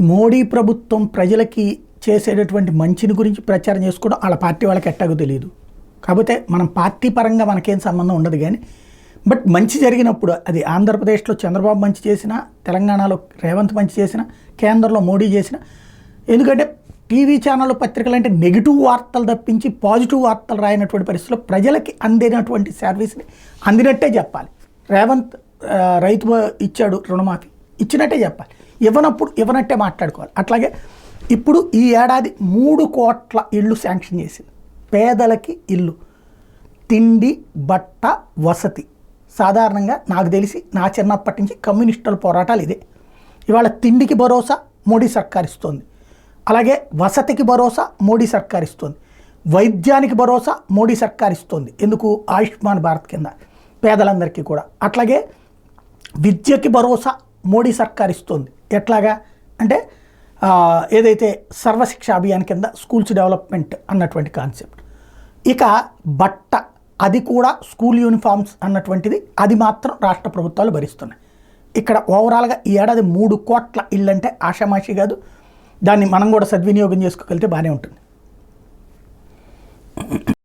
మోడీ ప్రభుత్వం ప్రజలకి చేసేటటువంటి మంచిని గురించి ప్రచారం చేసుకోవడం వాళ్ళ పార్టీ వాళ్ళకి ఎట్టాగో తెలియదు. కాకపోతే మనం పార్టీ పరంగా మనకేం సంబంధం ఉండదు. కానీ బట్ మంచి జరిగినప్పుడు అది ఆంధ్రప్రదేశ్లో చంద్రబాబు మంచి చేసినా, తెలంగాణలో రేవంత్ మంచి చేసినా, కేంద్రంలో మోడీ చేసినా, ఎందుకంటే టీవీ ఛానళ్ళు పత్రికలు అంటే నెగిటివ్ వార్తలు తప్పించి పాజిటివ్ వార్తలు రాయనటువంటి పరిస్థితుల్లో ప్రజలకి అందినటువంటి సర్వీస్ని అందినట్టే చెప్పాలి. రేవంత్ రైతు ఇచ్చాడు రుణమాఫీ, ఇచ్చినట్టే చెప్పాలి. ఇవ్వనప్పుడు ఇవ్వనట్టే మాట్లాడుకోవాలి. అట్లాగే ఇప్పుడు ఈ ఏడాది 3 కోట్ల ఇళ్ళు శాంక్షన్ చేసింది. పేదలకి ఇల్లు, తిండి, బట్ట, వసతి. సాధారణంగా నాకు తెలిసి నా చిన్నప్పటి నుంచి కమ్యూనిస్టుల పోరాటాలు ఇదే. ఇవాళ తిండికి భరోసా మోడీ సర్కార్ ఇస్తుంది, అలాగే వసతికి భరోసా మోడీ సర్కార్ ఇస్తుంది, వైద్యానికి భరోసా మోడీ సర్కార్ ఇస్తుంది. ఎందుకు? ఆయుష్మాన్ భారత్ కింద పేదలందరికీ కూడా. అట్లాగే విద్యకి భరోసా మోడీ సర్కార్ ఇస్తుంది. ఎట్లాగా అంటే ఏదైతే సర్వశిక్ష అభియాన్ కింద స్కూల్స్ డెవలప్మెంట్ అన్నటువంటి కాన్సెప్ట్. ఇక బట్ట, అది కూడా స్కూల్ యూనిఫామ్స్ అన్నటువంటిది, అది మాత్రం రాష్ట్ర ప్రభుత్వాలు భరిస్తున్నాయి. ఇక్కడ ఓవరాల్గా ఈ ఏడాది 3 కోట్ల ఇళ్ళు అంటే ఆషామాషి కాదు. దాన్ని మనం కూడా సద్వినియోగం చేసుకోగలిగితే బాగానే ఉంటుంది.